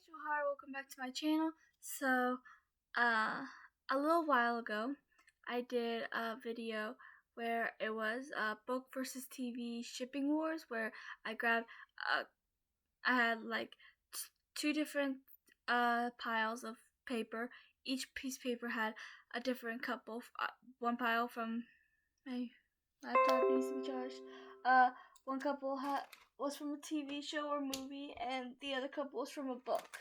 Hi, welcome back to my channel. So, a little while ago, I did a video where it was book versus TV shipping wars, where I grabbed, I had like two different piles of paper. Each piece of paper had a different couple. One pile from my laptop needs to be charged. One couple was from a TV show or movie, and the other couple was from a book.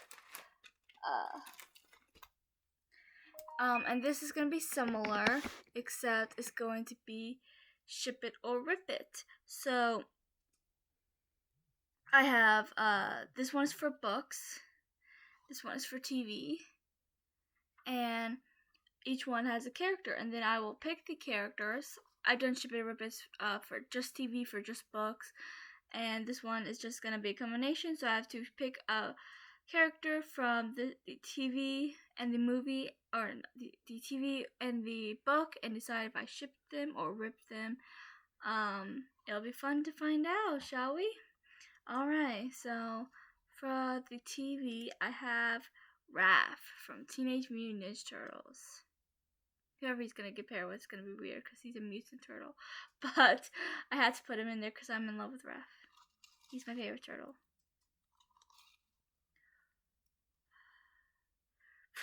And this is going to be similar, except it's going to be ship it or rip it. So, I have, this one is for books, this one is for TV, and each one has a character, and then I will pick the characters. I've done ship it or rip it for just TV, for just books, and this one is just going to be a combination, so I have to pick a character from the TV and the movie, or the TV and the book, and decide if I ship them or rip them. It'll be fun to find out, shall we? Alright, so for the TV, I have Raph from Teenage Mutant Ninja Turtles. Whoever he's gonna get paired with is gonna be weird because he's a mutant turtle, but I had to put him in there because I'm in love with Raph. He's my favorite turtle.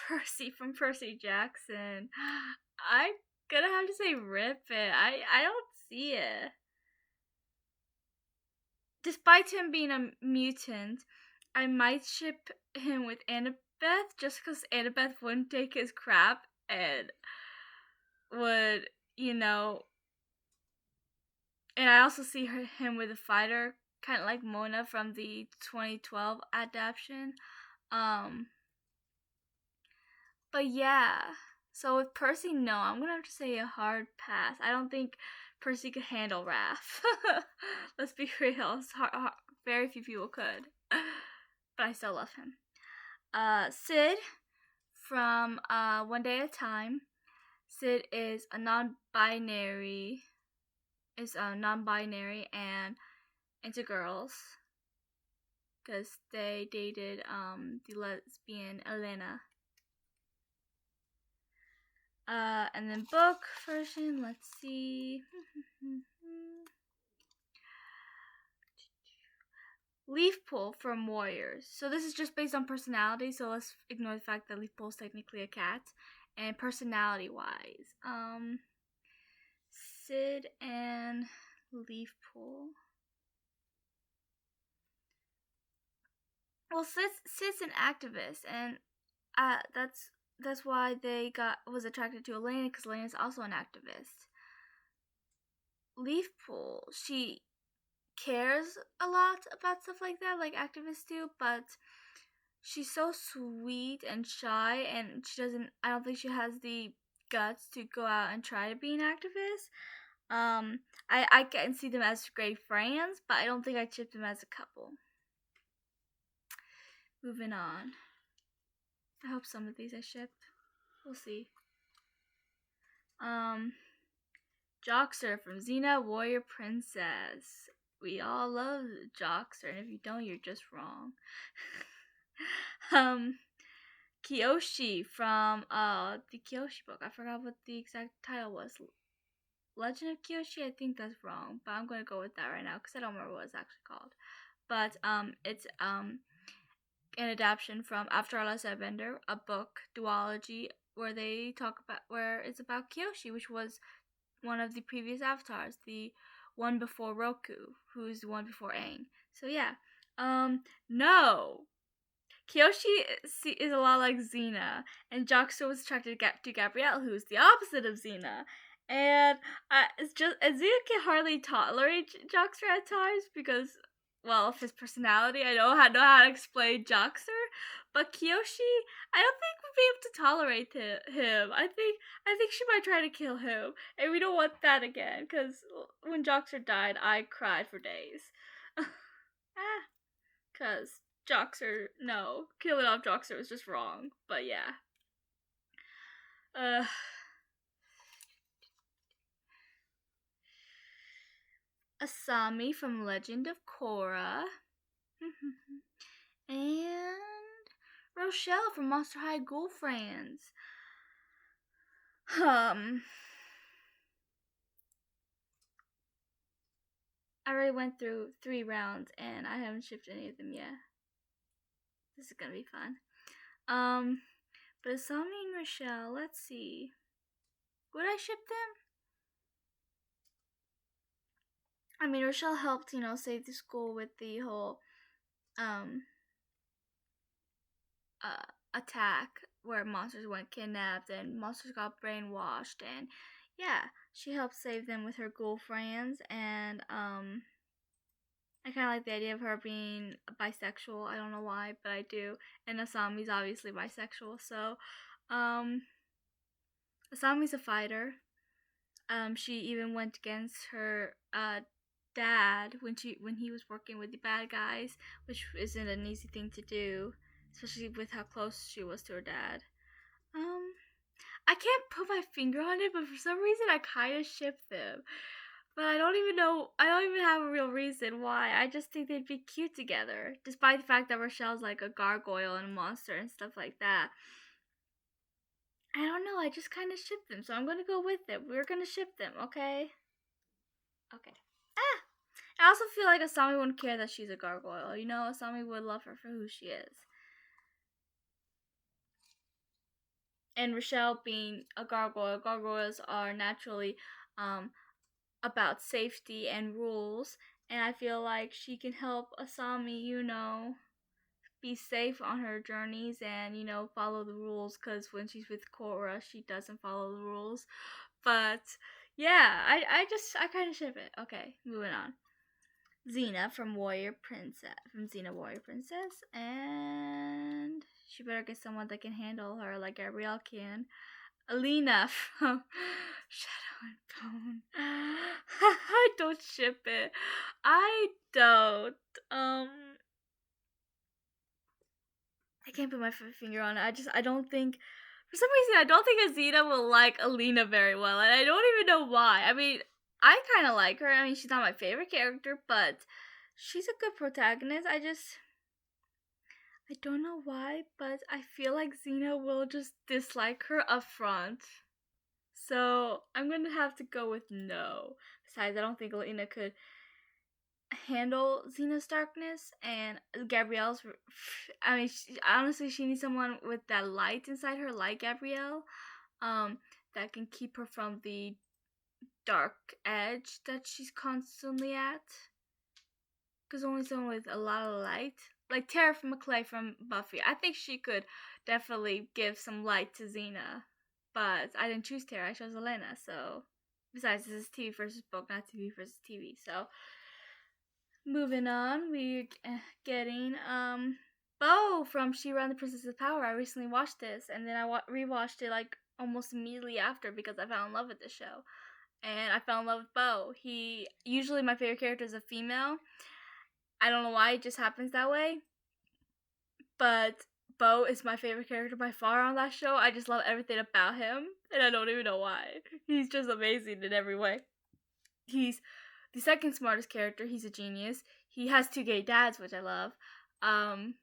Percy from Percy Jackson. I'm gonna have to say rip it. I don't see it. Despite him being a mutant, I might ship him with Annabeth just because Annabeth wouldn't take his crap and would, and I also see him with a fighter, kind of like Mona from the 2012 adaptation. But yeah, so with Percy, no, I'm gonna have to say a hard pass. I don't think Percy could handle Raph. Let's be real, very few people could. But I still love him. Sid from One Day at a Time. Sid is a non-binary, and into girls, because they dated the lesbian Elena. And then book version, let's see. Leafpool from Warriors. So this is just based on personality, so let's ignore the fact that Leafpool is technically a cat. And personality-wise, Sid and Leafpool. Well, Sid's an activist, and that's why they was attracted to Elena, because Elena's also an activist. Leafpool, she cares a lot about stuff like that, like activists do, but she's so sweet and shy, and I don't think she has the guts to go out and try to be an activist. I can see them as great friends, but I don't think I'd ship them as a couple. Moving on. I hope some of these I ship. We'll see. Joxer from Xena Warrior Princess. We all love Joxer, and if you don't, you're just wrong. Kiyoshi from the Kiyoshi book. I forgot what the exact title was. Legend of Kiyoshi? I think that's wrong, but I'm gonna go with that right now because I don't remember what it's actually called. But it's an adaptation from After Our Last Airbender, a book duology where it's about Kiyoshi, which was one of the previous avatars, the one before Roku, who's the one before Aang. So yeah, no. Kiyoshi is a lot like Xena, and Joxer was attracted to Gabrielle, who's the opposite of Xena. And Xena can hardly tolerate Joxer at times because, well, of his personality. I don't know how to explain Joxer, but Kiyoshi, I don't think would be able to tolerate him. I think she might try to kill him, and we don't want that again. Because when Joxer died, I cried for days. Because Joxer, no, killing off Joxer was just wrong. But yeah. Asami from Legend of Korra. And Rochelle from Monster High Ghoul Friends. I already went through 3 rounds and I haven't shipped any of them yet. This is gonna be fun. But Asami and Rochelle, let's see. Would I ship them? I mean, Rochelle helped, save the school with the whole, attack where monsters went kidnapped and monsters got brainwashed, and yeah, she helped save them with her ghoul friends, and, I kind of like the idea of her being bisexual. I don't know why, but I do. And Asami's obviously bisexual, so, Asami's a fighter. She even went against her, dad when he was working with the bad guys, which isn't an easy thing to do, especially with how close she was to her dad. I can't put my finger on it, but for some reason I kind of ship them. But I don't even have a real reason why. I just think they'd be cute together, despite the fact that Rochelle's like a gargoyle and a monster and stuff like that. I don't know, I just kind of ship them, so I'm gonna go with it. We're gonna ship them, okay? Okay. I also feel like Asami wouldn't care that she's a gargoyle. Asami would love her for who she is. And Rochelle being a gargoyle, gargoyles are naturally about safety and rules. And I feel like she can help Asami, be safe on her journeys and, follow the rules. Because when she's with Korra, she doesn't follow the rules. But yeah, I kind of ship it. Okay, moving on. Xena from Xena Warrior Princess, and she better get someone that can handle her like Gabrielle can. Alina from Shadow and Bone. I don't ship it. I don't. I can't put my finger on it. I don't think. For some reason, I don't think Xena will like Alina very well, and I don't even know why. I mean, I kind of like her. I mean, she's not my favorite character, but she's a good protagonist. I don't know why, but I feel like Xena will just dislike her up front. So I'm going to have to go with no. Besides, I don't think Alina could handle Xena's darkness, and Gabrielle's, I mean, honestly, she needs someone with that light inside her, like Gabrielle, that can keep her from the dark edge that she's constantly at. Because only someone with a lot of light, like Tara McClay from Buffy, I think she could definitely give some light to Xena. But I didn't choose Tara, I chose Elena, so. Besides, this is TV versus book, not TV versus TV, so. Moving on, we're getting, Bo from She-Ra and the Princess of Power. I recently watched this, and then I rewatched it, like, almost immediately after because I fell in love with the show. And I fell in love with Bo. Usually my favorite character is a female. I don't know why, it just happens that way. But Bo is my favorite character by far on that show. I just love everything about him, and I don't even know why. He's just amazing in every way. He's the second smartest character. He's a genius. He has 2 gay dads, which I love. And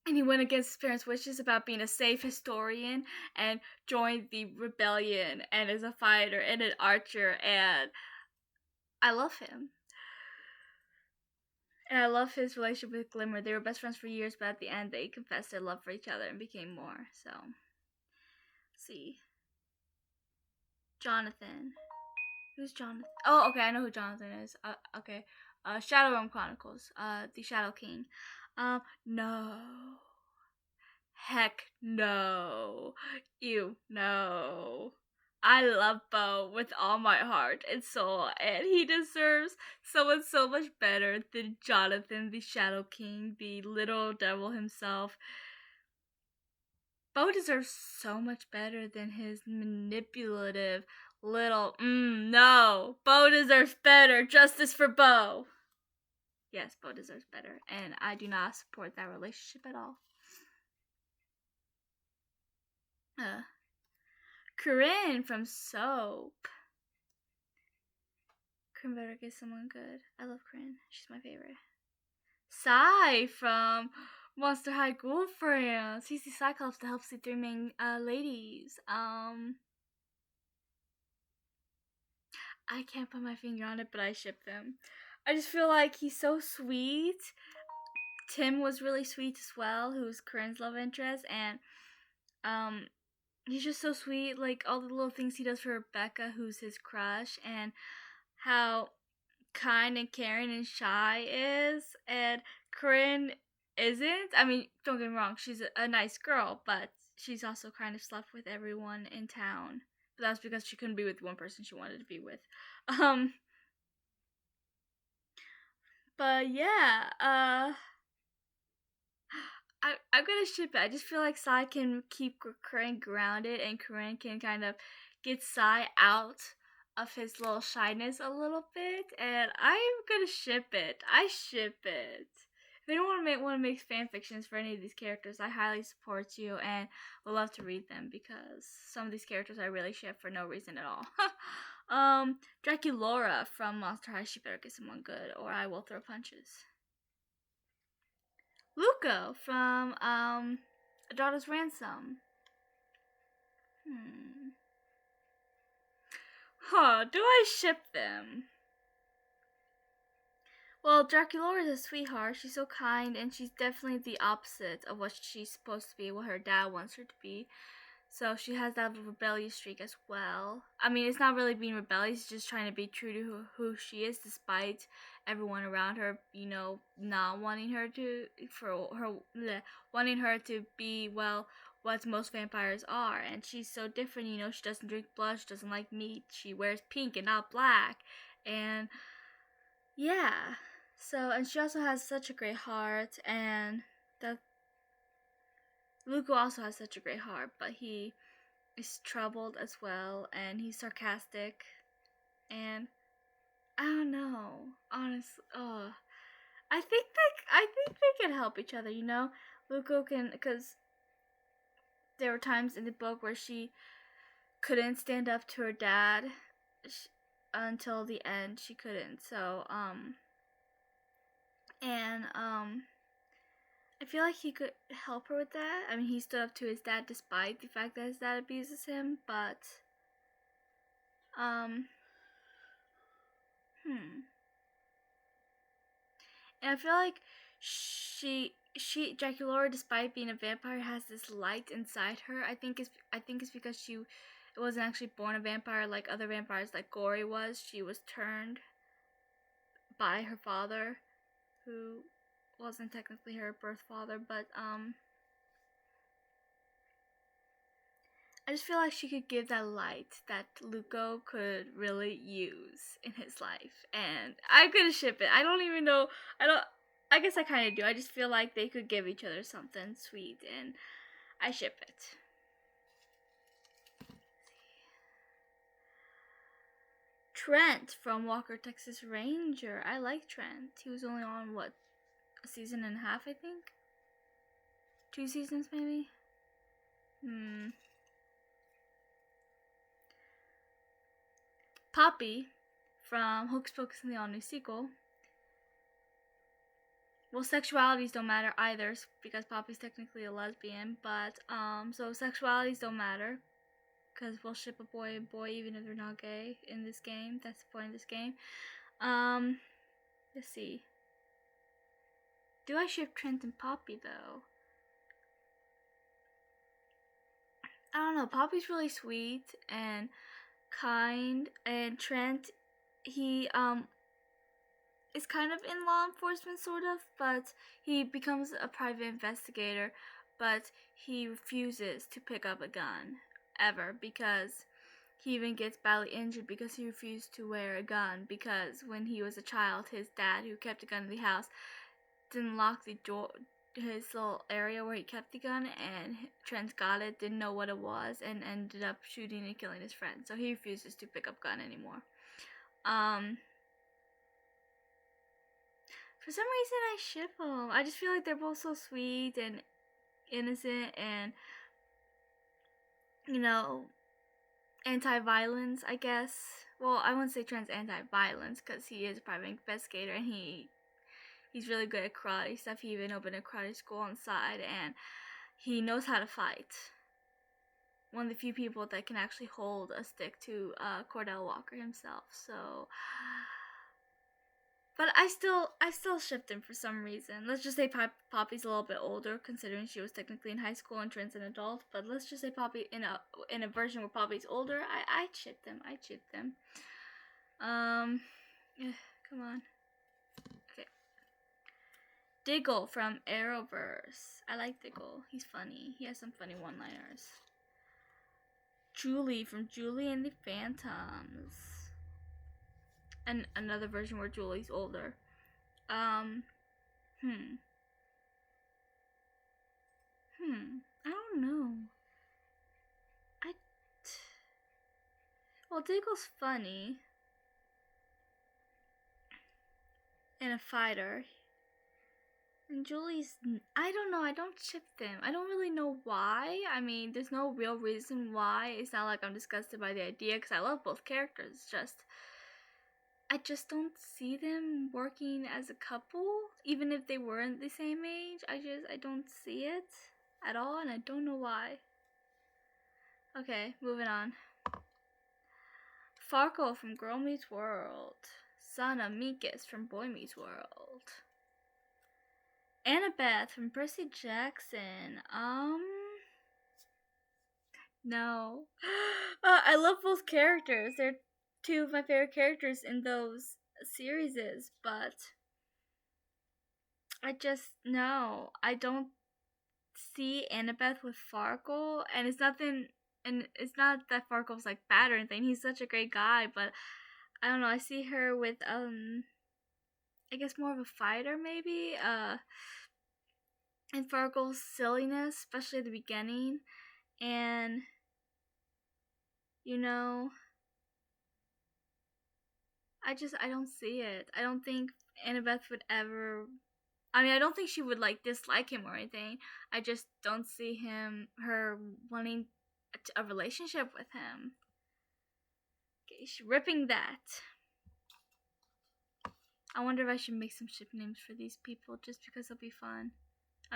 he went against his parents' wishes about being a safe historian and joined the rebellion and is a fighter and an archer, and I love him. And I love his relationship with Glimmer. They were best friends for years, but at the end they confessed their love for each other and became more. So, let's see. Jonathan. Who's Jonathan? Oh, okay, I know who Jonathan is. Okay. Shadow Realm Chronicles. The Shadow King. No. Heck no. Ew, no. I love Bo with all my heart and soul, and he deserves someone so much better than Jonathan, the Shadow King, the little devil himself. Bo deserves so much better than his manipulative little, no. Bo deserves better. Justice for Bo. Yes, Bo deserves better, and I do not support that relationship at all. Corinne from Soap. Corinne better get someone good. I love Corinne. She's my favorite. Sai from Monster High girlfriends. He's the Cyclops that helps the three main ladies. I can't put my finger on it, but I ship them. I just feel like he's so sweet. Tim was really sweet as well, who's Corinne's love interest, and um, he's just so sweet. Like all the little things he does for Rebecca, who's his crush, and how kind and caring and shy is, and Corinne isn't. I mean, don't get me wrong, she's a nice girl, but she's also kind of slept with everyone in town. But that's because she couldn't be with one person she wanted to be with. Um, but yeah, I'm gonna ship it. I just feel like Sai can keep Corinne grounded, and Corinne can kind of get Sai out of his little shyness a little bit, and I'm gonna ship it. I ship it. If anyone want to make fan fictions for any of these characters, I highly support you and would love to read them because some of these characters I really ship for no reason at all. Draculaura from Monster High, she better get someone good, or I will throw punches. Luco from A Daughter's Ransom. Do I ship them? Well, Draculaura is a sweetheart. She's so kind, and she's definitely the opposite of what she's supposed to be, what her dad wants her to be. So she has that rebellious streak as well. I mean, it's not really being rebellious, it's just trying to be true to who she is, despite everyone around her, not wanting her to, wanting her to be, well, what most vampires are. And she's so different, she doesn't drink blood, she doesn't like meat, she wears pink and not black. And yeah, so, and she also has such a great heart, and that Luco also has such a great heart, but he is troubled as well, and he's sarcastic, and I don't know, honestly. I think they can help each other. Luco can, because there were times in the book where she couldn't stand up to her dad until the end. She couldn't. So I feel like he could help her with that. I mean, he stood up to his dad despite the fact that his dad abuses him, but and I feel like Draculaura, despite being a vampire, has this light inside her. I think it's because she wasn't actually born a vampire like other vampires, like Gory was. She was turned by her father, who wasn't technically her birth father, but I just feel like she could give that light that Luco could really use in his life, and I'm gonna ship it. I don't even know. I guess I kind of do. I just feel like they could give each other something sweet, and I ship it. Trent from Walker, Texas Ranger. I like Trent. He was only on, what, a season and a half, I think? 2 seasons, maybe? Poppy from Hocus Pocus and the All New Sequel. Well, sexualities don't matter either, because Poppy's technically a lesbian, but so sexualities don't matter, because we'll ship a boy and boy even if they're not gay in this game. That's the point of this game. Let's see. Do I ship Trent and Poppy though? I don't know. Poppy's really sweet and kind, and Trent, he is kind of in law enforcement, sort of, but he becomes a private investigator, but he refuses to pick up a gun ever, because he even gets badly injured because he refused to wear a gun, because when he was a child, his dad, who kept a gun in the house, didn't lock the door, his little area where he kept the gun, and Trent got it, didn't know what it was, and ended up shooting and killing his friend. So he refuses to pick up gun anymore. For some reason, I ship them. I just feel like they're both so sweet and innocent, and anti-violence, I guess. Well, I wouldn't say Trent's anti-violence, because he is a private investigator, and he He's really good at karate stuff. He even opened a karate school on the side, and he knows how to fight. One of the few people that can actually hold a stick to Cordell Walker himself. So, but I still shipped him for some reason. Let's just say Poppy's a little bit older, considering she was technically in high school and turns an adult. But let's just say Poppy in a version where Poppy's older. I shipped them. Come on. Okay. Diggle from Arrowverse. I like Diggle. He's funny. He has some funny one-liners. Julie from Julie and the Phantoms. And another version where Julie's older. I don't know. Well, Diggle's funny. And a fighter. And Julie's, I don't know, I don't ship them. I don't really know why. I mean, there's no real reason why. It's not like I'm disgusted by the idea, because I love both characters. It's just, I just don't see them working as a couple, even if they weren't the same age. I don't see it at all, and I don't know why. Okay, moving on. Farkle from Girl Meets World. Sana Mikas from Boy Meets World. Annabeth from Percy Jackson. No. I love both characters. They're two of my favorite characters in those series, but I don't see Annabeth with Farkle, and it's not that Farkle's like bad or anything. He's such a great guy, but I don't know, I see her with I guess more of a fighter maybe, and Farkle's silliness, especially at the beginning, and I don't see it. I don't think Annabeth would ever, I don't think she would like dislike him or anything. I just don't see her wanting a relationship with him. Okay, she's ripping that. I wonder if I should make some ship names for these people just because it'll be fun.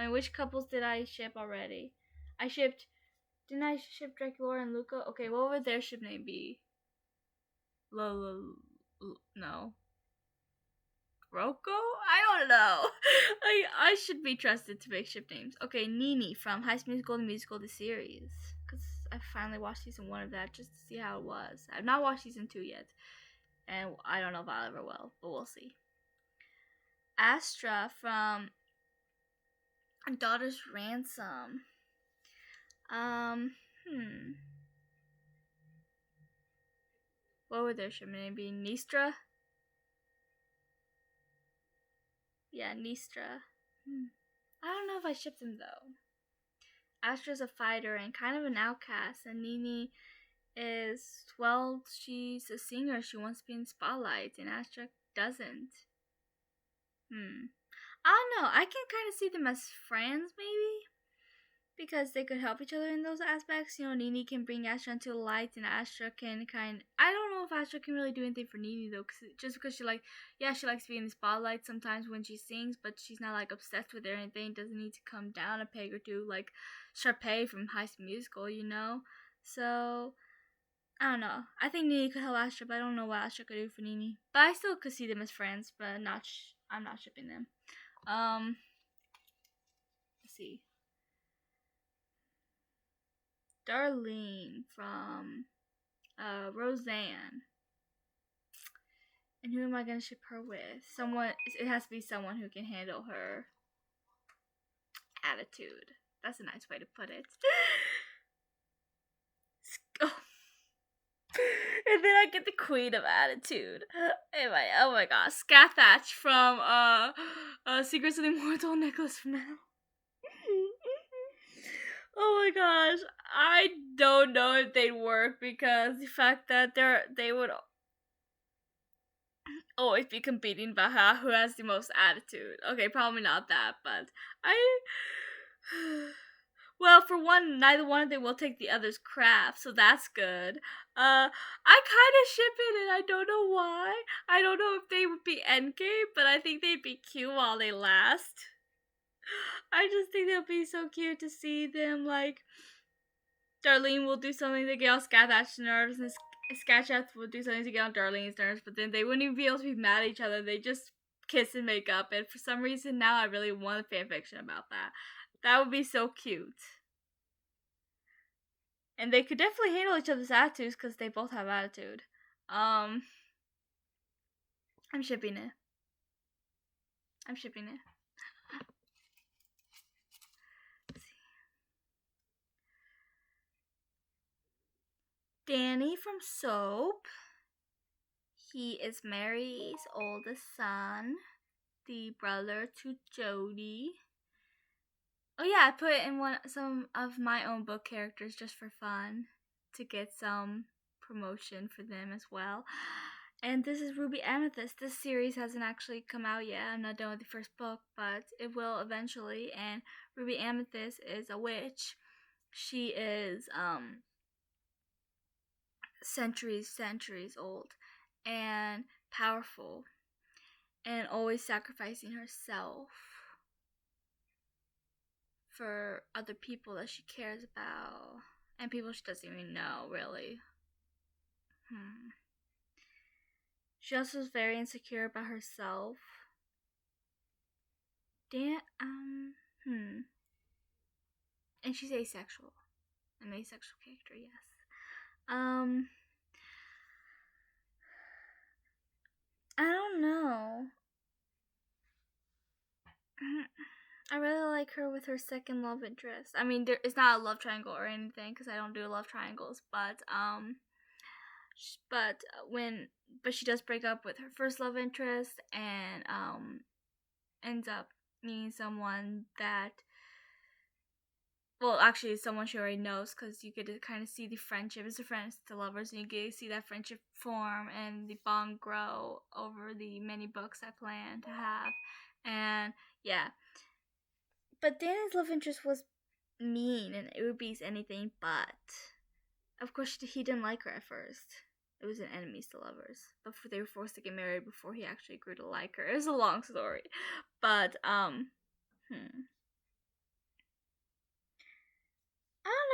Which couples did I ship already? Didn't I ship Draculaura and Luca? Okay, what would their ship name be? No. Rocco? I don't know. I should be trusted to make ship names. Okay, Nini from High School Musical, the musical, the series. Because I finally watched season 1 of that just to see how it was. I've not watched season 2 yet. And I don't know if I'll ever will, but we'll see. Astra from Daughter's Ransom. What would their ship name be? Nistra? Yeah, Nistra. I don't know if I ship them though. Astra's a fighter and kind of an outcast, and Nini is, well, she's a singer. She wants to be in the spotlight, and Astra doesn't. I don't know. I can kind of see them as friends, maybe, because they could help each other in those aspects. Nini can bring Astra into the light, and Astra can I don't know if Astra can really do anything for Nini though, just because she likes to be in the spotlight sometimes when she sings, but she's not like obsessed with it or anything. Doesn't need to come down a peg or two like Sharpay from High School Musical, So I don't know. I think Nini could help Astra, but I don't know what Astra could do for Nini. But I still could see them as friends, but I'm not shipping them. Let's see. Darlene from Roseanne. And who am I gonna ship her with? It has to be someone who can handle her attitude. That's a nice way to put it. And then I get the queen of attitude. Oh my gosh. Scathach from Secrets of the Immortal Necklace from Now. Oh my gosh. I don't know if they'd work because the fact that they would always be competing about who has the most attitude. Okay, probably not that, but well, for one, neither one of them will take the other's craft, so that's good. I kind of ship it, and I don't know why. I don't know if they would be endgame, but I think they'd be cute while they last. I just think they'll be so cute to see them, like, Darlene will do something to get on Scathach's nerves, and Scathach will do something to get on Darlene's nerves, but then they wouldn't even be able to be mad at each other. They just kiss and make up, and for some reason now I really want a fanfiction about that. That would be so cute. And they could definitely handle each other's attitudes because they both have attitude. I'm shipping it. I'm shipping it. Let's see. Danny from Soap. He is Mary's oldest son, the brother to Jody. Oh yeah, I put in some of my own book characters just for fun to get some promotion for them as well. And this is Ruby Amethyst. This series hasn't actually come out yet. I'm not done with the first book, but it will eventually. And Ruby Amethyst is a witch. She is centuries old and powerful and always sacrificing herself for other people that she cares about and people she doesn't even know, really. She also is very insecure about herself. And she's asexual. An asexual character, yes. I don't know. I really like her with her second love interest. I mean, it's not a love triangle or anything because I don't do love triangles, but she does break up with her first love interest and ends up meeting someone that, well, actually someone she already knows, because you get to kind of see the friendship. It's a friends to lovers, and you get to see that friendship form and the bond grow over the many books I plan to have. And yeah, but Danny's love interest was mean, and it would be anything but. Of course, he didn't like her at first. It was an enemies to lovers. But they were forced to get married before he actually grew to like her. It was a long story. But, I don't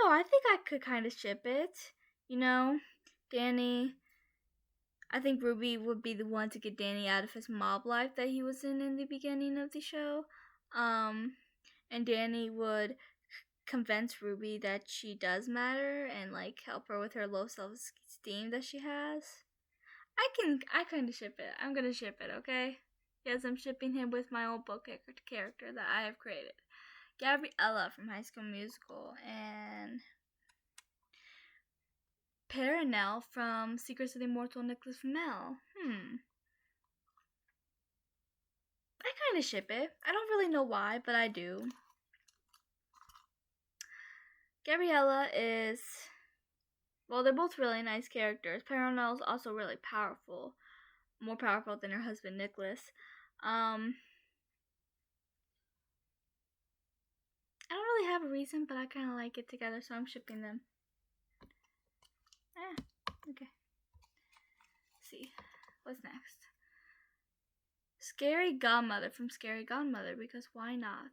know. I think I could kind of ship it. You know, Danny. I think Ruby would be the one to get Danny out of his mob life that he was in the beginning of the show. And Danny would convince Ruby that she does matter and like help her with her low self-esteem that she has. I kind of ship it. I'm gonna ship it, okay? Yes, I'm shipping him with my own book character that I have created. Gabriella from High School Musical and Perenelle from Secrets of the Immortal Nicholas Flamel. I kind of ship it. I don't really know why, but I do. Gabriella is, well, they're both really nice characters. Perenelle is also really powerful. More powerful than her husband, Nicholas. I don't really have a reason, but I kind of like it together, so I'm shipping them. Okay. Let's see. What's next? Scary Godmother from Scary Godmother, because why not?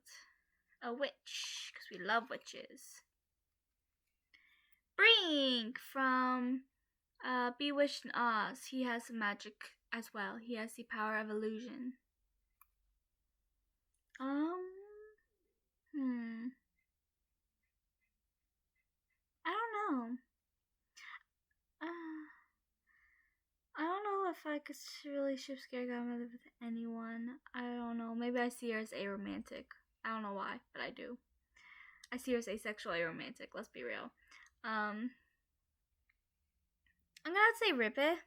A witch, because we love witches. Brink from Bewitched in Oz. He has some magic as well. He has the power of illusion. I don't know. I don't know if I could really ship Scary Godmother with anyone. I don't know. Maybe I see her as aromantic. I don't know why, but I do. I see her as asexual aromantic. Let's be real. I'm gonna say rip it.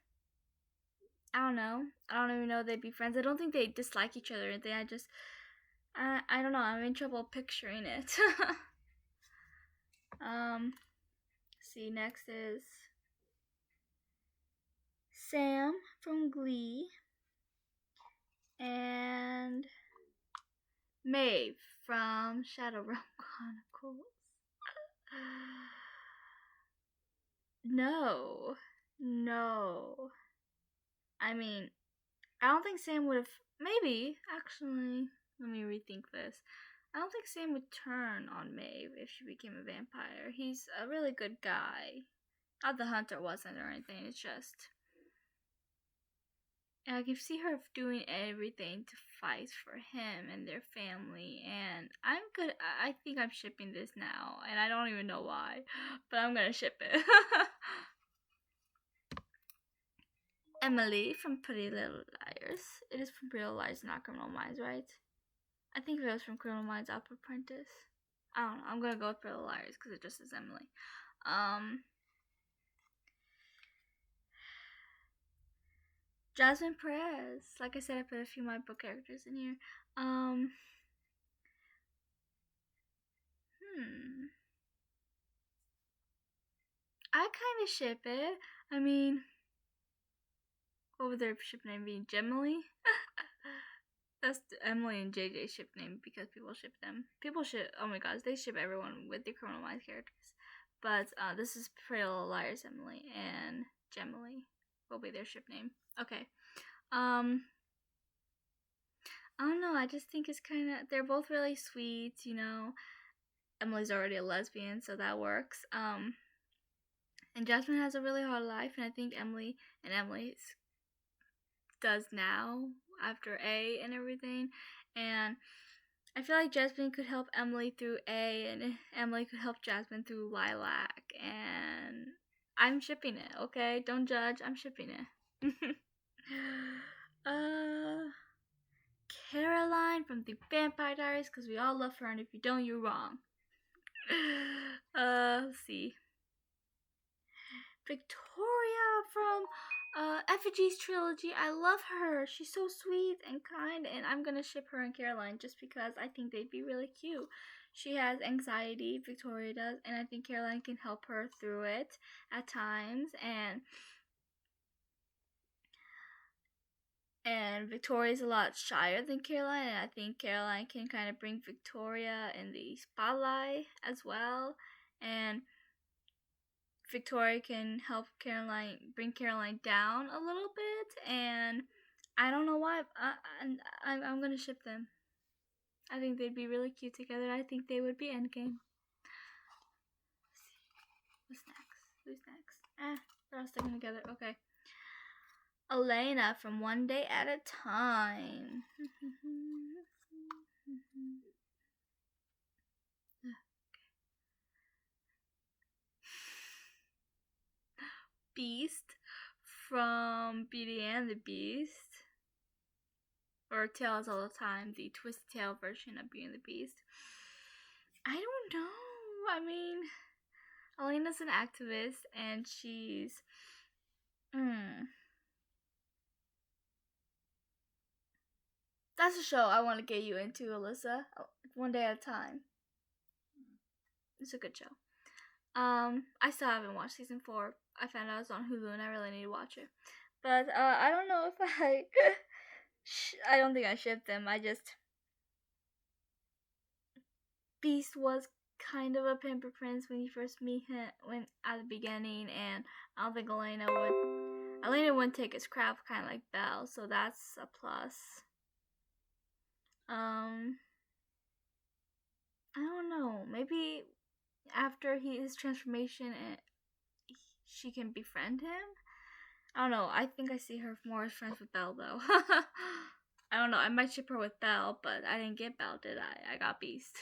I don't know. I don't even know if they'd be friends. I don't think they dislike each other or anything. I don't know. I'm in trouble picturing it. See, next is Sam from Glee and Maeve from Shadowrun Chronicles. No. No. I mean, I don't think Sam would have. Maybe, actually. Let me rethink this. I don't think Sam would turn on Maeve if she became a vampire. He's a really good guy. Not the Hunter wasn't or anything, it's just. I can see her doing everything to fight for him and their family, and I'm good. I think I'm shipping this now, and I don't even know why, but I'm gonna ship it. Emily from Pretty Little Liars. It is from Pretty Little Liars, not Criminal Minds, right? I think if it was from Criminal Minds, Up Apprentice. I don't know. I'm gonna go with Pretty Little Liars because it just says Emily. Jasmine Perez. Like I said, I put a few of my book characters in here. I kind of ship it. I mean, what would their ship name be? Gemily? That's Emily and JJ ship name because people ship them. People ship, oh my gosh, they ship everyone with the Criminal Minds characters. But this is Pretty Little Liars Emily, and Gemily will be their ship name. Okay. I don't know, I just think it's kind of, they're both really sweet, you know. Emily's already a lesbian, so that works. And Jasmine has a really hard life, and I think Emily does now after A and everything. And I feel like Jasmine could help Emily through A, and Emily could help Jasmine through Lilac. And I'm shipping it, okay? Don't judge, I'm shipping it. Caroline from the Vampire Diaries, because we all love her, and if you don't, you're wrong. Let's see. Victoria from Effigy's trilogy. I love her. She's so sweet and kind, and I'm gonna ship her and Caroline just because I think they'd be really cute. She has anxiety, Victoria does, and I think Caroline can help her through it at times, and Victoria's a lot shyer than Caroline, and I think Caroline can kind of bring Victoria in the spotlight as well, and Victoria can help Caroline, bring Caroline down a little bit, and I don't know why, I'm gonna ship them. I think they'd be really cute together. I think they would be endgame. Let's see. Who's next? They're all sticking together. Okay. Elena from One Day at a Time. Beast from Beauty and the Beast. Or Tales All the Time, the twisted tail version of Beauty and the Beast. I don't know. I mean, Elena's an activist, and she's that's a show I want to get you into, Alyssa. One Day at a Time. It's a good show. I still haven't watched season 4. I found out it was on Hulu, and I really need to watch it. But I don't know if I don't think I shipped them. I just Beast was kind of a pamper prince when you first meet him at the beginning, and I don't think Elena wouldn't take his crap, kind of like Belle, so that's a plus. I don't know, maybe after his transformation she can befriend him. I don't know, I think I see her more as friends with Belle though. I don't know, I might ship her with Belle, but I didn't get Belle, did I? I got Beast.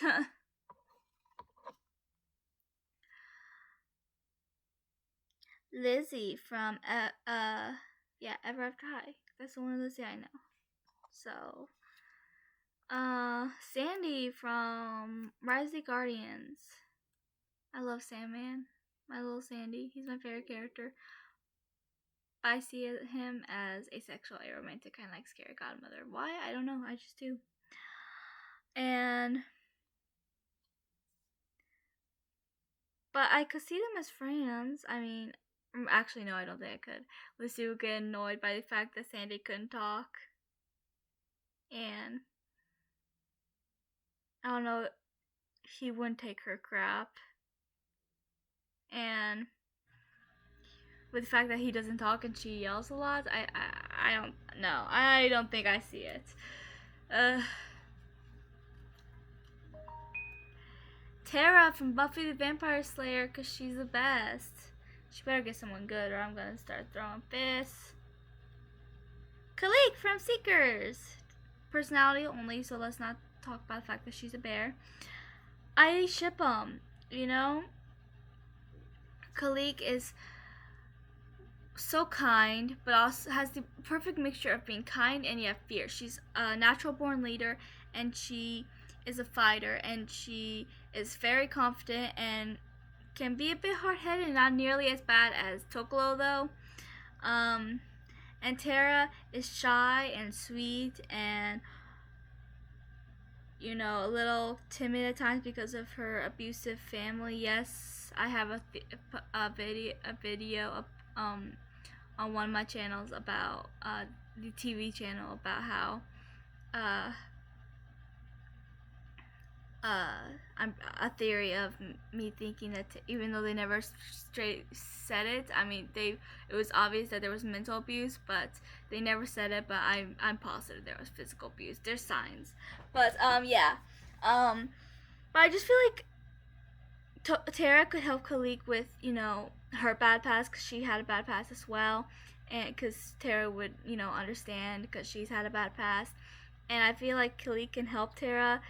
Lizzie from Ever After High. That's the only Lizzie I know. So Sandy from Rise of the Guardians. I love Sandman. My little Sandy. He's my favorite character. But I see him as asexual, aromantic, kind of like Scary Godmother. Why? I don't know. I just do. But I could see them as friends. I mean, actually, no, I don't think I could. Lucy would get annoyed by the fact that Sandy couldn't talk. And I don't know, he wouldn't take her crap. and with the fact that he doesn't talk and she yells a lot, I don't know. I don't think I see it. Tara from Buffy the Vampire Slayer, because she's the best. She better get someone good or I'm gonna start throwing fists. Khalik from Seekers. Personality only, so let's not talk about the fact that she's a bear. I ship them, you know? Khalik is so kind, but also has the perfect mixture of being kind and yet fierce. She's a natural born leader, and she is a fighter, and she is very confident and can be a bit hard-headed, not nearly as bad as Tokolo though. And Tara is shy and sweet and, you know, a little timid at times because of her abusive family. Yes, I have a video on one of my channels about the TV channel about how I'm a theory of me thinking that even though they never straight said it, I mean it was obvious that there was mental abuse, but they never said it. But I'm positive there was physical abuse. There's signs, but yeah, but I just feel like Tara could help Khalik with, you know, her bad past, because she had a bad past as well, and because Tara would, you know, understand because she's had a bad past, and I feel like Khalik can help Tara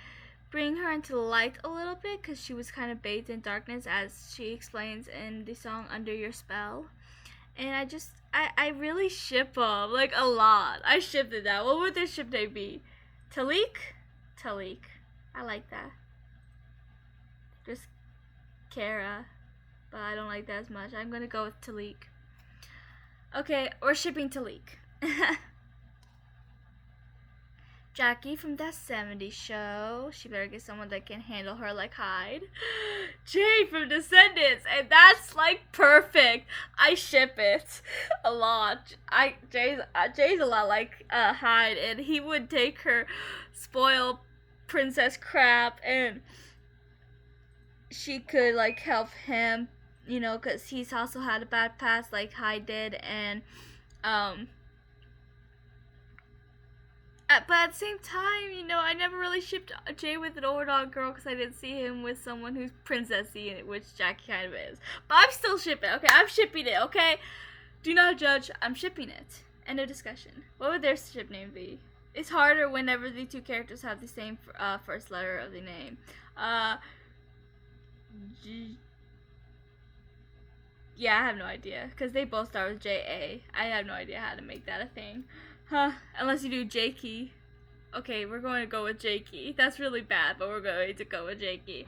bring her into the light a little bit, because she was kind of bathed in darkness, as she explains in the song Under Your Spell. And I really ship them, like, a lot. I shipped it out. What would their ship name be? Talik? Talik. I like that. Just Kara, but I don't like that as much. I'm gonna go with Talik. Okay, we're shipping Talik. Jackie from That 70s Show. She better get someone that can handle her like Hyde. Jay from Descendants, and that's like perfect. I ship it a lot. Jay's a lot like Hyde, and he would take her spoiled princess crap, and she could like help him, you know, because he's also had a bad past like Hyde did, and but at the same time, you know, I never really shipped Jay with an overdog girl because I didn't see him with someone who's princessy, which Jackie kind of is. But I'm still shipping, okay? I'm shipping it, okay? Do not judge. I'm shipping it. End of discussion. What would their ship name be? It's harder whenever the two characters have the same first letter of the name. Yeah, I have no idea, because they both start with J-A. I have no idea how to make that a thing. Huh, unless you do Jakey. Okay, we're going to go with Jakey. That's really bad, but we're going to go with Jakey.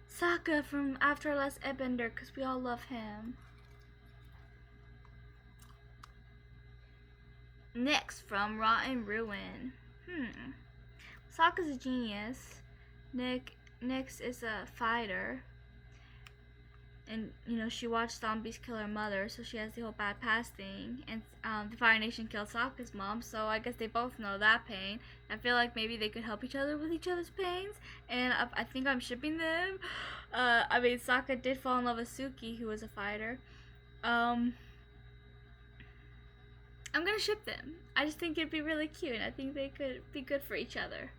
Sokka from After Last Airbender, because we all love him. Next, from Rotten Ruin. Sokka's a genius. Nyx is a fighter. And, you know, she watched zombies kill her mother, so she has the whole bad past thing. And the Fire Nation killed Sokka's mom, so I guess they both know that pain. I feel like maybe they could help each other with each other's pains, and I think I'm shipping them. I mean, Sokka did fall in love with Suki, who was a fighter. I'm gonna ship them. I just think it'd be really cute, and I think they could be good for each other.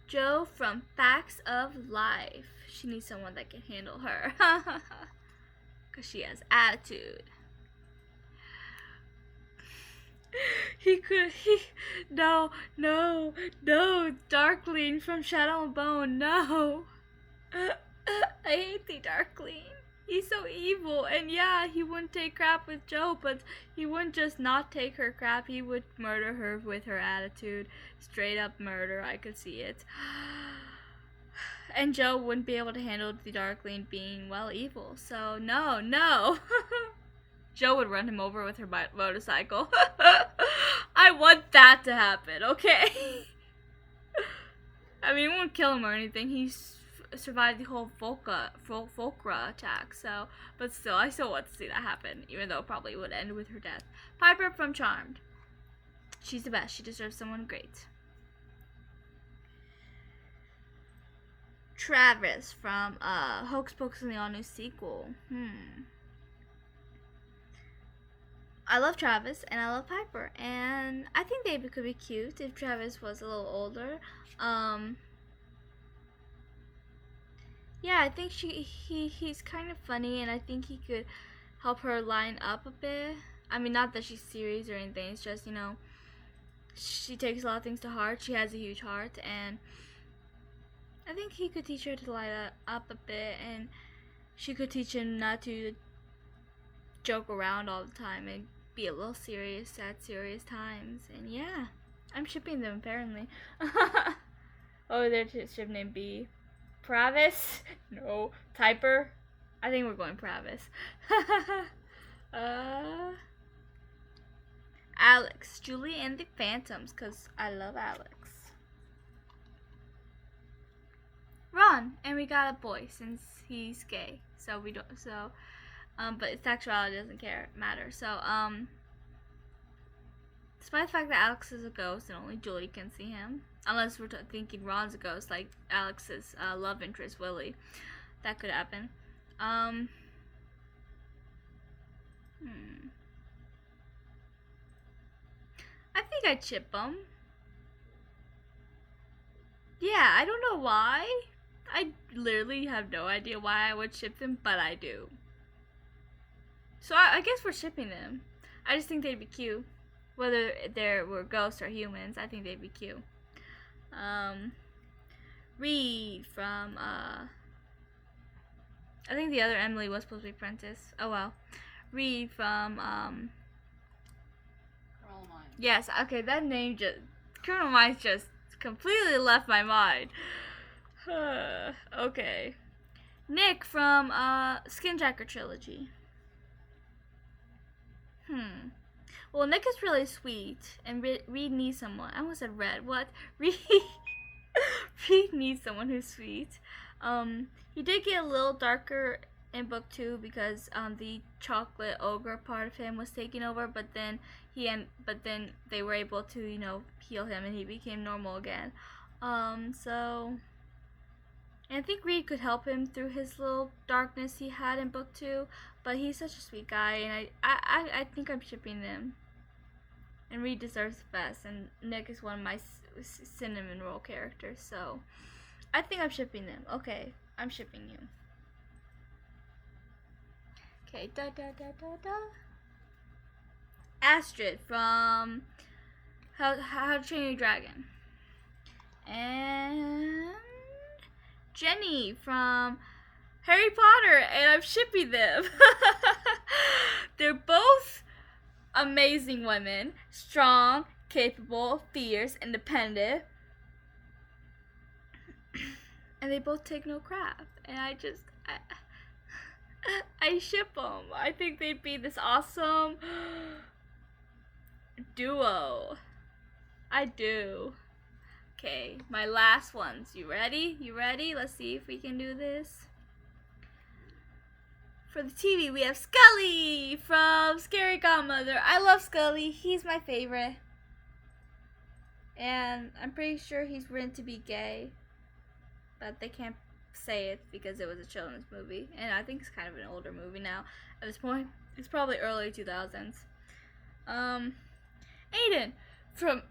Jo from Facts of Life. She needs someone that can handle her. Because she has attitude. No, Darkling from Shadow and Bone, no. I hate the Darkling. He's so evil, and yeah, he wouldn't take crap with Jo, but he wouldn't just not take her crap, he would murder her with her attitude. Straight up murder, I could see it. And Jo wouldn't be able to handle the Darkling being, well, evil, so no. Jo would run him over with her motorcycle. I want that to happen, okay? I mean, it won't kill him or anything, he's survived the whole Volcra attack, so, but still, I still want to see that happen, even though it probably would end with her death. Piper from Charmed. She's the best. She deserves someone great. Travis from Hocus Pocus and the all new sequel. I love Travis and I love Piper, and I think they could be cute if Travis was a little older. Yeah, I think he's kind of funny, and I think he could help her line up a bit. I mean, not that she's serious or anything. It's just, you know, she takes a lot of things to heart. She has a huge heart, and I think he could teach her to line up a bit, and she could teach him not to joke around all the time and be a little serious at serious times. And yeah, I'm shipping them apparently. Oh, there's a ship named B. Pravis? No. Typer? I think we're going Pravis. Alex, Julie and the Phantoms, because I love Alex. Ron, and we got a boy since he's gay, so we don't. So, but sexuality doesn't matter. So, despite the fact that Alex is a ghost and only Julie can see him, unless we're thinking Ron's a ghost, like Alex's love interest Willie, that could happen. I think I'd ship them. Yeah, I don't know why. I literally have no idea why I would ship them, but I do. So I guess we're shipping them. I just think they'd be cute. Whether they were ghosts or humans, I think they'd be cute. Reed from, I think the other Emily was supposed to be Prentice. Oh well. Reed from, Colonel Mines. Yes, okay, that name Colonel Mines just completely left my mind. Okay. Nick from, Skinjacker Trilogy. Well, Nick is really sweet, and Reed needs someone. I almost said Red. What? Reed needs someone who's sweet. He did get a little darker in book 2 because the chocolate ogre part of him was taking over, but then they were able to, you know, heal him, and he became normal again. So. And I think Reed could help him through his little darkness he had in book 2, but he's such a sweet guy, and I think I'm shipping them. And Reed deserves the best, and Nick is one of my cinnamon roll characters, so I think I'm shipping them. Okay, I'm shipping you. Okay, Astrid from How to Train Your Dragon. And Jenny from Harry Potter, and I'm shipping them. They're both amazing women, strong, capable, fierce, independent, and they both take no crap. And I ship them. I think they'd be this awesome duo. I do. Okay, my last ones. You ready? You ready? Let's see if we can do this. For the TV, we have Scully from Scary Godmother. I love Scully. He's my favorite. And I'm pretty sure he's written to be gay. But they can't say it because it was a children's movie. And I think it's kind of an older movie now. At this point, it's probably early 2000s. Aiden from...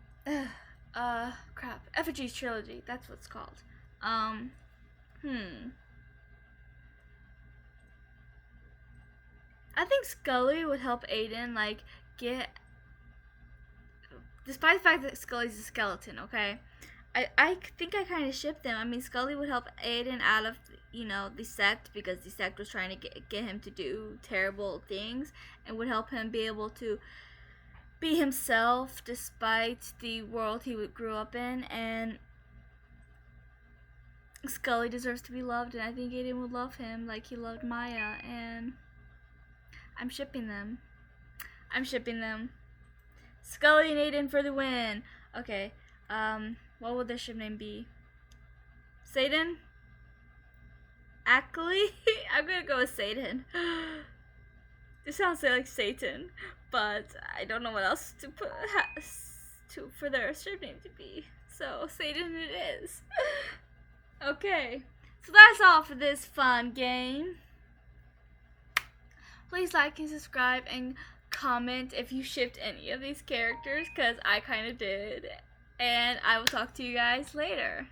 Effigy's Trilogy. That's what it's called. I think Scully would help Aiden, like, despite the fact that Scully's a skeleton, okay? I think I kind of ship them. I mean, Scully would help Aiden out of, you know, the sect, because the sect was trying to get him to do terrible things, and would help him be able to be himself despite the world he grew up in. And Scully deserves to be loved, and I think Aiden would love him like he loved Maya, and I'm shipping them. I'm shipping them. Scully and Aiden for the win. Okay, what would their ship name be? Satan? Ackley? I'm gonna go with Satan. This sounds like Satan, but I don't know what else to put for their ship name to be. So Satan it is. Okay, So that's all for this fun game. Please like and subscribe and comment if you shipped any of these characters, because I kind of did. And I will talk to you guys later.